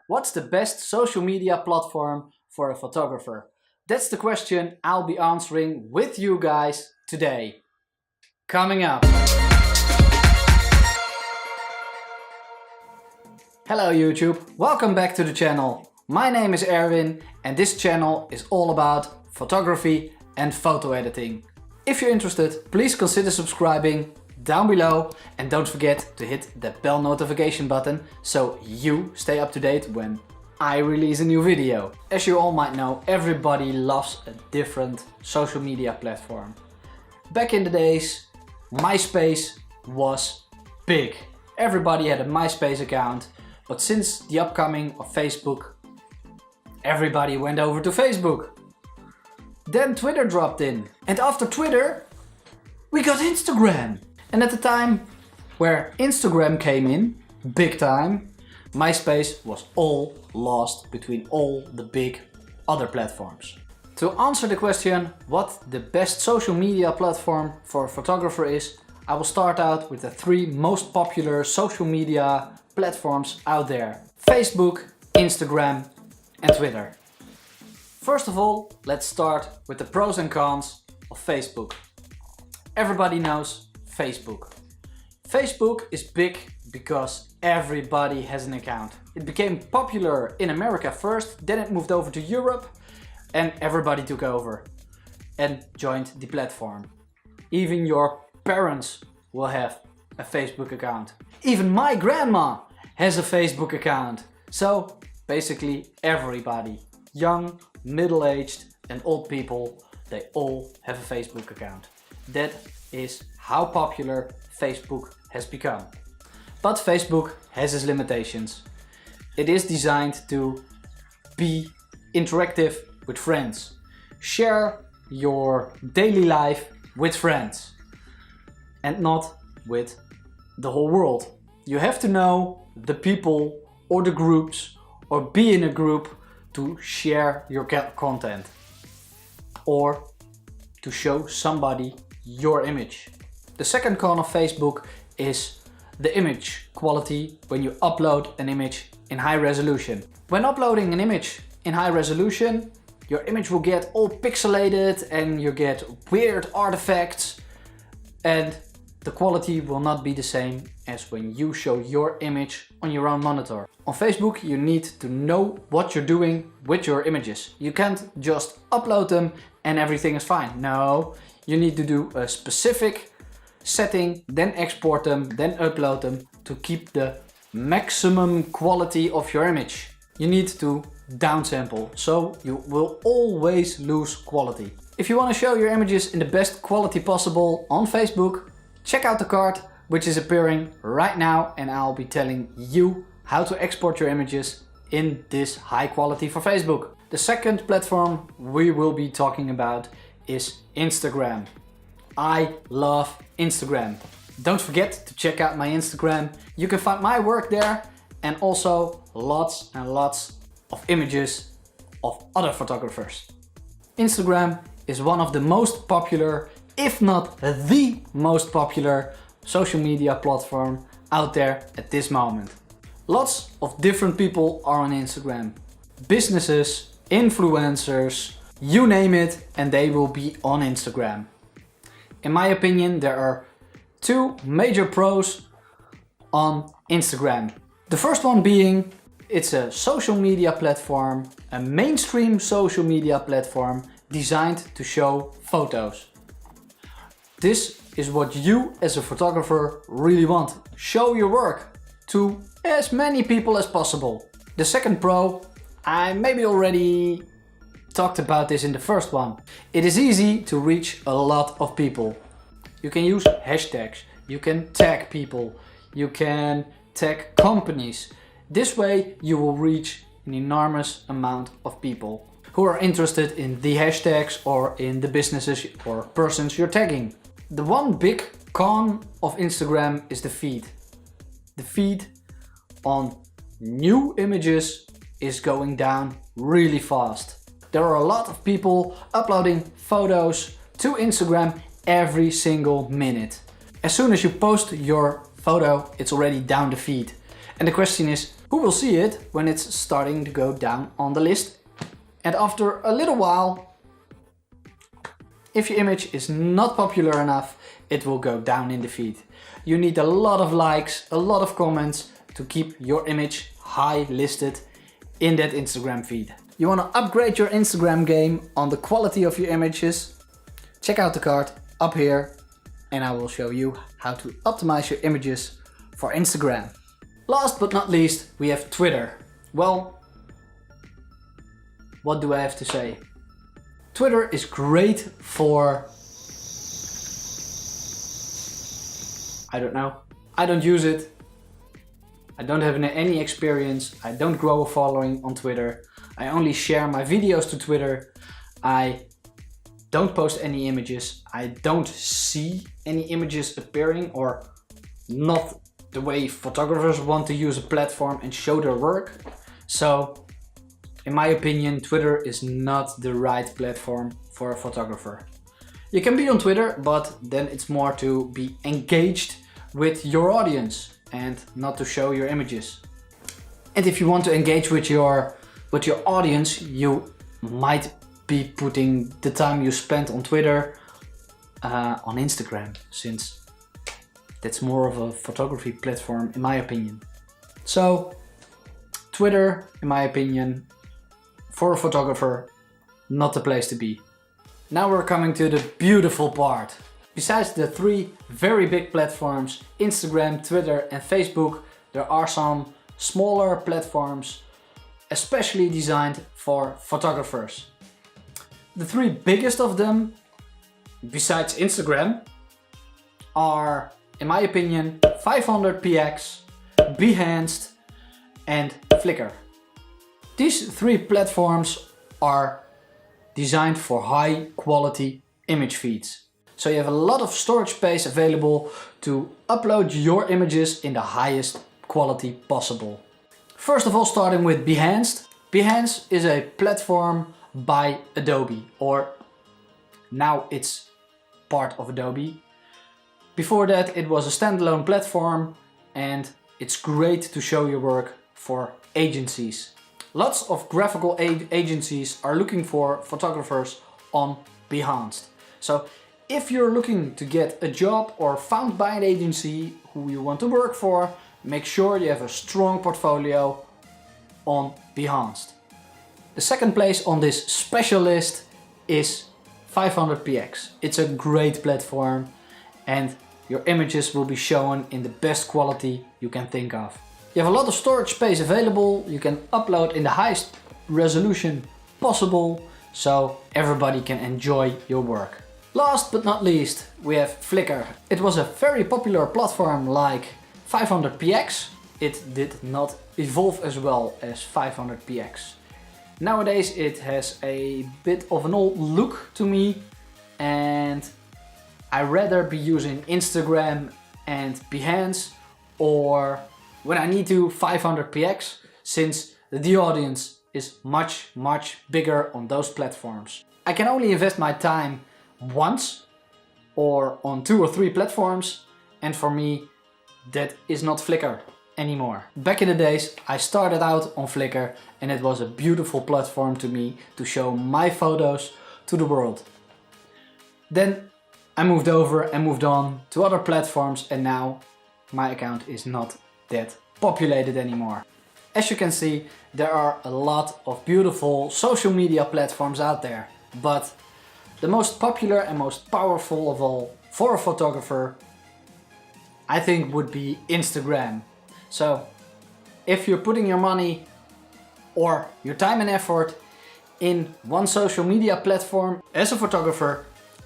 What's the best social media platform for a photographer? That's the question I'll be answering with you guys today. Coming up. Hello YouTube, welcome back to the channel. My name is Erwin and this channel is all about photography and photo editing. If you're interested, please consider subscribing down below and don't forget to hit the bell notification button so you stay up to date when I release a new video. As you all might know, everybody loves a different social media platform. Back in the days, MySpace was big. Everybody had a MySpace account, but since the upcoming of Facebook, everybody went over to Facebook. Then Twitter dropped in, and after Twitter, we got Instagram. And at the time where Instagram came in, big time, MySpace was all lost between all the big other platforms. To answer the question what the best social media platform for a photographer is, I will start out with the 3 most popular social media platforms out there: Facebook, Instagram and Twitter. First of all, let's start with the pros and cons of Facebook. Everybody knows Facebook. Facebook is big because everybody has an account. It became popular in America first, then it moved over to Europe and everybody took over and joined the platform. Even your parents will have a Facebook account. Even my grandma has a Facebook account. So basically everybody, young, middle-aged and old people, they all have a Facebook account. That is how popular Facebook has become. But Facebook has its limitations. It is designed to be interactive with friends. Share your daily life with friends and not with the whole world. You have to know the people or the groups or be in a group to share your content or to show somebody your image. The second con of Facebook is the image quality when you upload an image in high resolution. When uploading an image in high resolution, your image will get all pixelated and you get weird artifacts and the quality will not be the same as when you show your image on your own monitor. On Facebook you need to know what you're doing with your images. You can't just upload them and everything is fine. No, you need to do a specific setting, then export them, then upload them to keep the maximum quality of your image. You need to downsample, so you will always lose quality. If you want to show your images in the best quality possible on Facebook, check out the card which is appearing right now and I'll be telling you how to export your images in this high quality for Facebook. The second platform we will be talking about is Instagram. I love Instagram. Don't forget to check out my Instagram. You can find my work there and also lots and lots of images of other photographers. Instagram is one of the most popular, if not the most popular social media platform out there at this moment. Lots of different people are on Instagram. Businesses, influencers, you name it, and they will be on Instagram. In my opinion, there are 2 major pros on Instagram. The first one being, it's a social media platform, a mainstream social media platform designed to show photos. This is what you as a photographer really want. Show your work to as many people as possible. The second pro, I maybe already talked about this in the first one. It is easy to reach a lot of people. You can use hashtags, you can tag people, you can tag companies. This way you will reach an enormous amount of people who are interested in the hashtags or in the businesses or persons you're tagging. The one big con of Instagram is the feed. The feed on new images is going down really fast. There are a lot of people uploading photos to Instagram every single minute. As soon as you post your photo, it's already down the feed. And the question is, Who will see it when it's starting to go down on the list? And after a little while, if your image is not popular enough, it will go down in the feed. You need a lot of likes, a lot of comments to keep your image high listed in that Instagram feed. You want to upgrade your Instagram game on the quality of your images? Check out the card up here and I will show you how to optimize your images for Instagram. Last but not least, we have Twitter. Well, what do I have to say? Twitter is great for... I don't know. I don't use it. I don't have any experience. I don't grow a following on Twitter. I only share my videos to Twitter. I don't post any images. I don't see any images appearing, or not the way photographers want to use a platform and show their work. So, in my opinion, Twitter is not the right platform for a photographer. You can be on Twitter, but then it's more to be engaged with your audience and not to show your images. And if you want to engage with your audience, you might be putting the time you spent on Twitter on Instagram, since that's more of a photography platform in my opinion. So Twitter, in my opinion, for a photographer, not the place to be. Now we're coming to the beautiful part. Besides the three very big platforms, Instagram, Twitter and Facebook, there are some smaller platforms especially designed for photographers. The three biggest of them, besides Instagram, are, in my opinion, 500px, Behance and Flickr. These three platforms are designed for high quality image feeds. So you have a lot of storage space available to upload your images in the highest quality possible. First of all, starting with Behance. Behance is a platform by Adobe, or now it's part of Adobe. Before that it was a standalone platform, and it's great to show your work for agencies. Lots of graphical agencies are looking for photographers on Behance. So if you're looking to get a job or found by an agency who you want to work for, make sure you have a strong portfolio on Behance. The second place on this special list is 500px. It's a great platform and your images will be shown in the best quality you can think of. You have a lot of storage space available, you can upload in the highest resolution possible, so everybody can enjoy your work. Last but not least, we have Flickr. It was a very popular platform like 500px. It did not evolve as well as 500px. Nowadays it has a bit of an old look to me, and I'd rather be using Instagram and Behance, or when I need to 500px, since the audience is much bigger on those platforms. I can only invest my time once or on 2 or 3 platforms, and for me that is not Flickr anymore. Back in the days I started out on Flickr and it was a beautiful platform to me to show my photos to the world. Then I moved over and moved on to other platforms, and now my account is not that populated anymore. As you can see, there are a lot of beautiful social media platforms out there, but the most popular and most powerful of all for a photographer, I think, would be Instagram. So if you're putting your money or your time and effort in one social media platform as a photographer,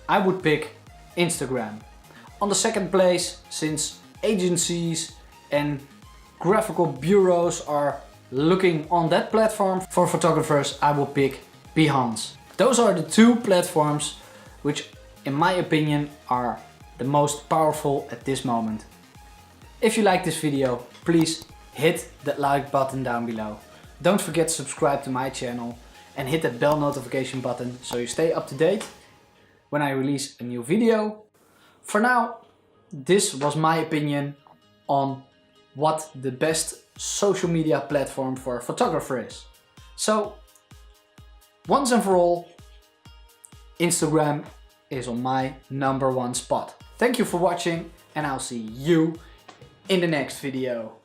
I would pick Instagram. On the second place, since agencies and graphical bureaus are looking on that platform for photographers, I will pick Behance. Those are the two platforms which, in my opinion, are the most powerful at this moment. If you like this video, please hit that like button down below. Don't forget to subscribe to my channel and hit that bell notification button so you stay up to date when I release a new video. For now, this was my opinion on what the best social media platform for a photographer is. So, once and for all, Instagram is on my #1 spot. Thank you for watching, and I'll see you in the next video.